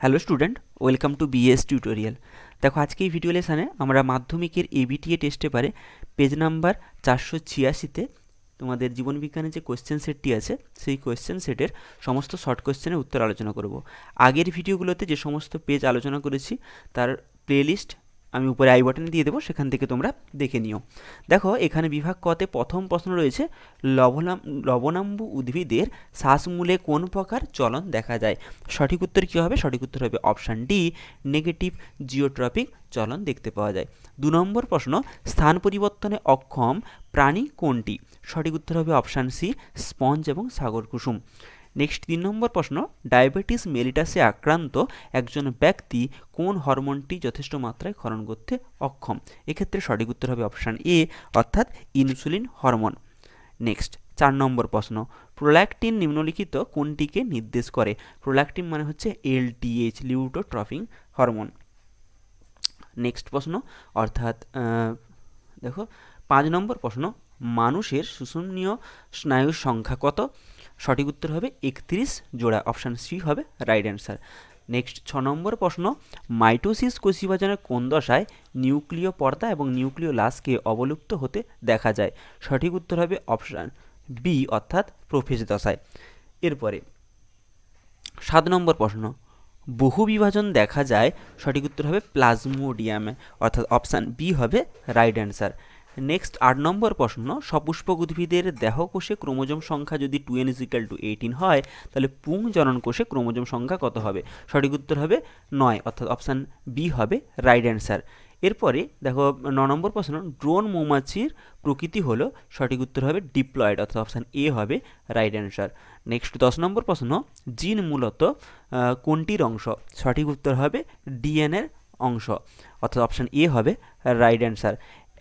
Hello student, welcome to BS tutorial. দেখো আজকে এই ভিডিও লেসনে আমরা মাধ্যমিকের এবিটিএ টেস্টে পারে পেজ নাম্বার 486-তে তোমাদের জীবনবিজ্ঞানের যে কোয়েশ্চেন সেটটি আছে সেই কোয়েশ্চেন সেটের সমস্ত শর্ট কোয়েশ্চেনের উত্তর আলোচনা করব। আগের ভিডিওগুলোতে যে সমস্ত পেজ আলোচনা করেছি তার প্লেলিস্ট আমি উপরে আই বাটনে দিয়ে দেবো, সেখান থেকে তোমরা দেখে নিও। দেখো এখানে বিভাগ কতে প্রথম প্রশ্ন রয়েছে, লবণাম্বু উদ্ভিদের শ্বাসমূলে কোন প্রকার চলন দেখা যায়? সঠিক উত্তর কী হবে? সঠিক উত্তর হবে অপশান ডি, নেগেটিভ জিওট্রপিক চলন দেখতে পাওয়া যায়। 2 নম্বর প্রশ্ন, স্থান পরিবর্তনে অক্ষম প্রাণী কোনটি? সঠিক উত্তর হবে অপশান সি, স্পঞ্জ এবং সাগর কুসুম। নেক্সট 3 নম্বর প্রশ্ন, ডায়াবেটিস মেলিটাসে আক্রান্ত একজন ব্যক্তি কোন হরমোনটি যথেষ্ট মাত্রায় ক্ষরণ করতে অক্ষম? এক্ষেত্রে সঠিক উত্তর হবে অপশান এ, অর্থাৎ ইনসুলিন হরমোন। নেক্সট 4 নম্বর প্রশ্ন, প্রোল্যাক্টিন নিম্নলিখিত কোনটিকে নির্দেশ করে? প্রোল্যাক্টিন মানে হচ্ছে এলটিএইচ, লিউটোট্রপিং হরমোন। নেক্সট প্রশ্ন অর্থাৎ দেখো 5 নম্বর প্রশ্ন, মানুষের শুষণীয় স্নায়ুর সংখ্যা কত? সঠিক উত্তর হবে 31 জোড়া, অপশান সি হবে রাইট অ্যান্সার। নেক্সট 6 নম্বর প্রশ্ন, মাইটোসিস কোষ বিভাজনের কোন দশায় নিউক্লিয় পর্দা এবং নিউক্লিয় লাশকে অবলুপ্ত হতে দেখা যায়? সঠিক উত্তর হবে অপশান বি, অর্থাৎ প্রোফেজ দশায়। এরপরে 7 নম্বর প্রশ্ন, বহু বিভাজন দেখা যায়, সঠিক উত্তর হবে প্লাজমোডিয়ামে, অর্থাৎ অপশান বি হবে রাইট অ্যান্সার। নেক্সট 8 নম্বর প্রশ্ন, সপুষ্পক উদ্ভিদের দেহকোষে ক্রোমোজোম সংখ্যা যদি 2n=18 হয়, তাহলে পুংজনন কোষে ক্রোমোজোম সংখ্যা কত হবে? সঠিক উত্তর হবে 9, অর্থাৎ অপশান বি হবে রাইট অ্যান্সার। এরপরে দেখো 9 নম্বর প্রশ্ন, ড্রোন মৌমাছির প্রকৃতি হলো, সঠিক উত্তর হবে ডিপ্লয়েড, অর্থাৎ অপশান এ হবে রাইট অ্যান্সার। নেক্সট 10 নম্বর প্রশ্ন, জিন মূলত কোনটির অংশ? সঠিক উত্তর হবে ডিএনএর অংশ, অর্থাৎ অপশান এ হবে রাইট অ্যান্সার।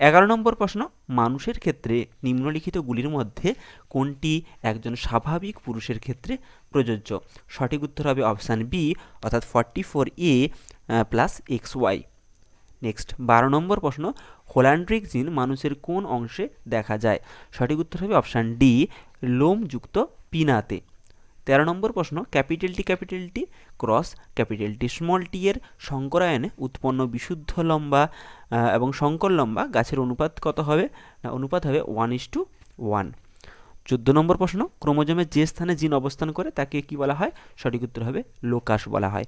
11 নম্বর প্রশ্ন, মানুষের ক্ষেত্রে নিম্নলিখিতগুলির মধ্যে কোনটি একজন স্বাভাবিক পুরুষের ক্ষেত্রে প্রযোজ্য? সঠিক উত্তর হবে অপশান বি, অর্থাৎ 44A + XY। নেক্সট 12 নম্বর প্রশ্ন, হোল্যান্ড্রিক জিন মানুষের কোন অংশে দেখা যায়? সঠিক উত্তর হবে অপশান ডি, লোমযুক্ত পিনাতে। 13 নম্বর প্রশ্ন, capital T cross capital T এর সংকরায়নে উৎপন্ন বিশুদ্ধ লম্বা এবং সংকর লম্বা গাছের অনুপাত কত হবে? না, অনুপাত হবে 1:1। 14 নম্বর প্রশ্ন, ক্রোমোজোমের যে স্থানে জিন অবস্থান করে তাকে কি বলা হয়? সঠিক উত্তর হবে লোকাস বলা হয়।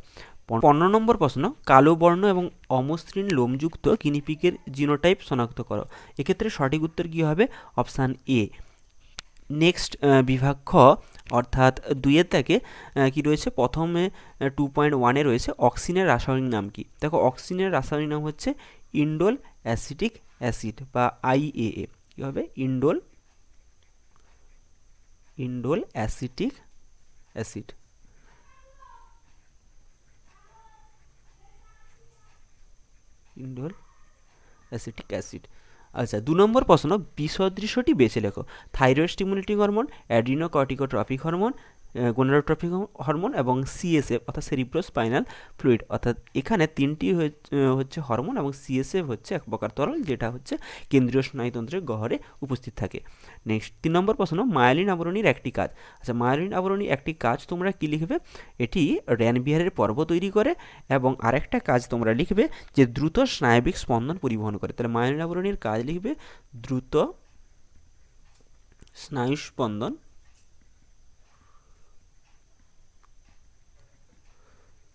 15 নম্বর প্রশ্ন, কালো বর্ণ এবং অমসৃণ লোমযুক্ত গিনিপিগের জিনোটাইপ শনাক্ত করো। এক্ষেত্রে সঠিক উত্তর কী হবে? Option A. নেক্সট বিভাগ খ, অর্থাৎ 2-এর থেকে কী রয়েছে? প্রথমে 2.1-এ রয়েছে অক্সিনের রাসায়নিক নাম কি? দেখো অক্সিনের রাসায়নিক নাম হচ্ছে ইন্ডোল অ্যাসিটিক অ্যাসিড বা IAA। কী হবে? Indole acetic acid. Indole acetic acid. আচ্ছা 2 নম্বর প্রশ্ন, বিসদৃশ্যটি বেছে লেখো। Thyroid stimulating hormone, adrenocorticotropic hormone, gonadotropic hormone এবং CSF অর্থাৎ সেরিব্রোস্পাইনাল ফ্লুইড। অর্থাৎ এখানে 3টি হচ্ছে হরমোন এবং CSF হচ্ছে এক প্রকার তরল, যেটা হচ্ছে কেন্দ্রীয় স্নায়ুতন্ত্রের গহ্বরে উপস্থিত থাকে। নেক্সট 3 নম্বর প্রশ্ন, মায়োলিন আবরণীর একটি কাজ। আচ্ছা মায়োলিন আবরণীর একটি কাজ তোমরা কি লিখবে? এটি র্যানবিয়ারের পর্ব তৈরি করে এবং আরেকটা কাজ তোমরা লিখবে যে দ্রুত স্নায়বিক স্পন্দন পরিবহন করে। তাহলে মায়োলিন আবরণীর কাজ লিখবে দ্রুত স্নায়ু স্পন্দন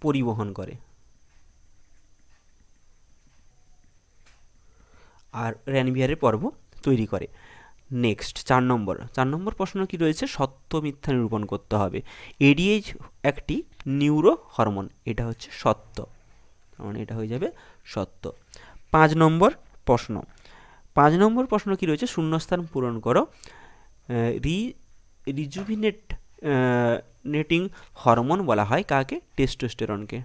পরিবহন করে। আর র্যানবিয়ারের পর্ব তৈরি করে। নেক্সট 4 নম্বর প্রশ্ন কি রয়েছে? সত্য মিথ্যা নিরূপণ করতে হবে। ADH একটি নিউরো হরমোন, এটা হচ্ছে সত্য, মানে এটা হয়ে যাবে সত্য। 5 নম্বর প্রশ্ন কি রয়েছে? শূন্যস্থান পূরণ করো। রিজুভিনেটিং হরমোন বলা হয় কাকে? টেস্টোস্টেরনকে।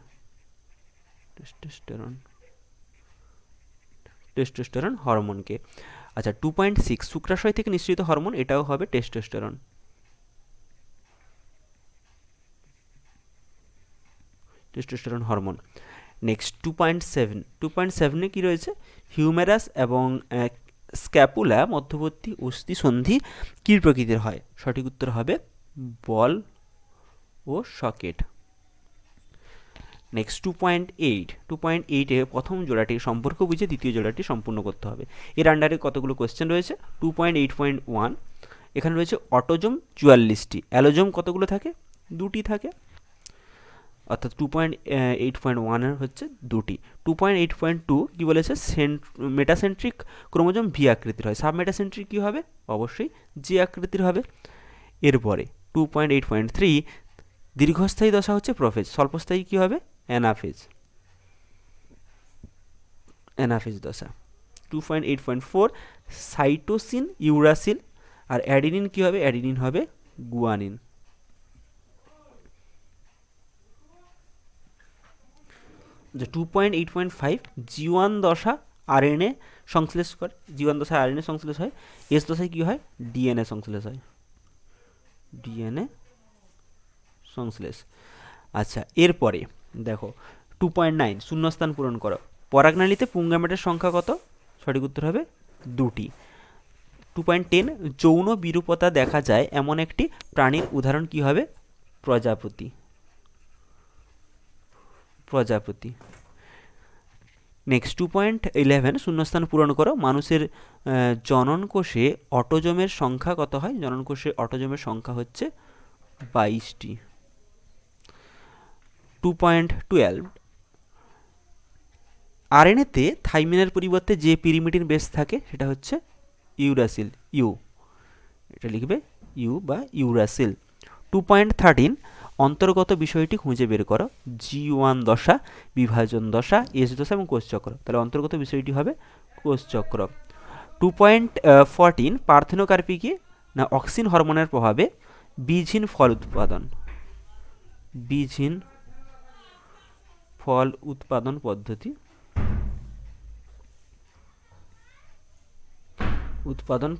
টেস্টোস্টেরন হরমোনকে। আচ্ছা 2.6, শুক্রাশয় থেকে নিঃসৃত হরমোন, এটাও হবে টেস্টোস্টেরন হরমোন। নেক্সট 2.7 কি রয়েছে? হিউমেরাস এবং স্ক্যাপুলা মধ্যবর্তী অস্থিসন্ধি কী প্রকৃতির হয়? সঠিক উত্তর হবে বল ও সকেট। নেক্সট 2.8 প্রথম জোড়াটির সম্পর্ক বুঝে দ্বিতীয় জোড়াটি সম্পূর্ণ করতে হবে। এর আন্ডারে কতগুলো কোয়েশ্চেন রয়েছে? 2.8.1 এখানে রয়েছে অটোজোম 44টি, অ্যালোজোম কতগুলো থাকে? 2টি থাকে, অর্থাৎ 2.8.1 হচ্ছে 2টি। 2.8.2 কি বলেছে? মেটাসেন্ট্রিক ক্রোমোজোম ভি আকৃতির হয়, সাবমেটাসেন্ট্রিক কী হবে? অবশ্যই জে আকৃতির হবে। এরপরে 2.8.3 দীর্ঘস্থায়ী দশা হচ্ছে প্রোফেজ, স্বল্পস্থায়ী কী হবে? অ্যানাফেজ দশা। 2.8.4 সাইটোসিন ইউরাসিল, আর অ্যাডিনিন কী হবে? অ্যাডিনিন হবে গুয়ানিন। যে 2.8.5 জি1 দশা আরএনএ সংশ্লেষ করে, জি1 দশায় আরএনএ সংশ্লেষ হয়। এস দশায় কী হয়? ডিএনএ সংশ্লেষ হয়, ডিএনএ সংশ্লেষ। আচ্ছা, এরপরে দেখো 2.9 শূন্যস্থান পূরণ করো। পরাগনালীতে পুংগামেটের সংখ্যা কত? সঠিক উত্তর হবে 2টি। 2.10 যৌন বিরূপতা দেখা যায় এমন একটি প্রাণীর উদাহরণ কি হবে? প্রজাপতি। নেক্সট 2.11 শূন্যস্থান পূরণ করো। মানুষের জনন কোষে অটোজোমের সংখ্যা কত হয়? জনন কোষে অটোজোমের সংখ্যা হচ্ছে 22টি। 2.12 আরএনএতে থাইমিনের পরিবর্তে যে পিরিমিডিন বেস থাকে সেটা হচ্ছে ইউরাসিল, ইউ, এটা লিখবে ইউ বা ইউরাসিল। 2.13 অন্তর্গত বিষয়টি খুঁজে বের করো। জি1 দশা, বিভাজন দশা, এস দশা এবং কোষচক্র। তাহলে অন্তর্গত বিষয়টি হবে কোষচক্র। 2.14 পার্থেনোকার্পি কি? না অক্সিন হরমোনের প্রভাবে বীজহীন ফল উৎপাদন, বীজহীন ফল উৎপাদন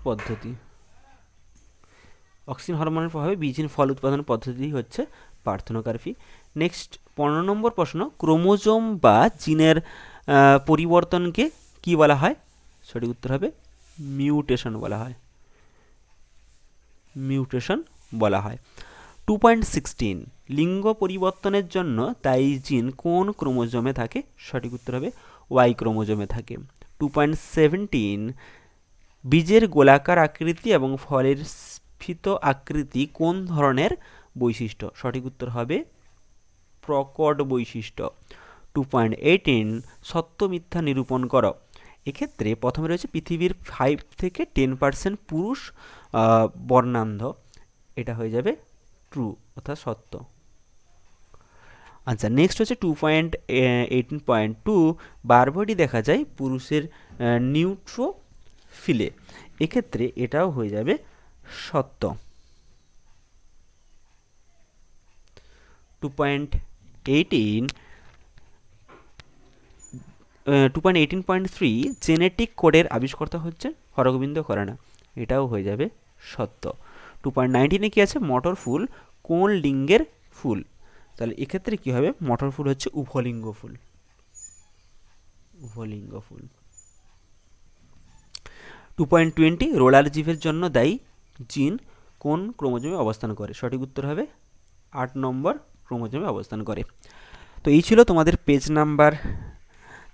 পদ্ধতি, অক্সিন হরমোনের প্রভাবে বীজহীন ফল উৎপাদন পদ্ধতি হচ্ছে পার্থেনোকার্পি। নেক্সট 15 নম্বর প্রশ্ন, ক্রোমোজোম বা জিনের পরিবর্তনকে কি বলা হয়? সঠিক উত্তর হবে মিউটেশন বলা হয়। 2.16 লিঙ্গ পরিবর্তনের জন্য দায়ী জিন কোন ক্রোমোজোমে থাকে? সঠিক উত্তর হবে ওয়াই ক্রোমোজোমে থাকে। 2.17 বীজের গোলাকার আকৃতি এবং ফলের স্ফীত আকৃতি কোন ধরনের বৈশিষ্ট্য? সঠিক উত্তর হবে প্রকট বৈশিষ্ট্য। 2.18 সত্য মিথ্যা নিরূপণ করো। এক্ষেত্রে প্রথমে রয়েছে পৃথিবীর 5 থেকে 10% পুরুষ বর্ণান্ধ, এটা হয়ে যাবে ট্রু অর্থাৎ সত্য। আচ্ছা, নেক্সট হচ্ছে 2.18.2 বারবারই দেখা যায় পুরুষের নিউট্রোফিলে, এক্ষেত্রে এটাও হয়ে যাবে সত্য। 2.18.3 জেনেটিক কোডের আবিষ্কর্তা হচ্ছে হরগোবিন্দ খরানা, এটাও হয়ে যাবে সত্য। 2.19 কি আছে? মটর ফুল কোন লিঙ্গের ফুল? তাহলে এক্ষেত্রে কি হবে? মটর ফুল হচ্ছে উভলিঙ্গ ফুল। 2.20 রোলার জিভের জন্য দায়ী জিন কোন ক্রোমোজোমে অবস্থান করে? সঠিক উত্তর হবে 8 নম্বর ক্রোমোজোমে অবস্থান করে। তো এই ছিল তোমাদের পেজ নাম্বার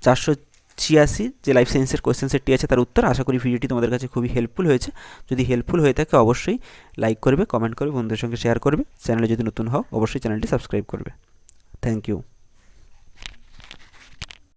486 যে লাইফ সায়েন্সের কোয়েশ্চেন সেটটি আছে তার উত্তর। আশা করি ভিডিওটি তোমাদের কাছে খুবই হেল্পফুল হয়েছে। যদি হেল্পফুল হয়ে থাকে অবশ্যই লাইক করবে, কমেন্ট করবে, বন্ধুদের সঙ্গে শেয়ার করবে। চ্যানেলে যদি নতুন হও অবশ্যই চ্যানেলটি সাবস্ক্রাইব করবে। Thank you.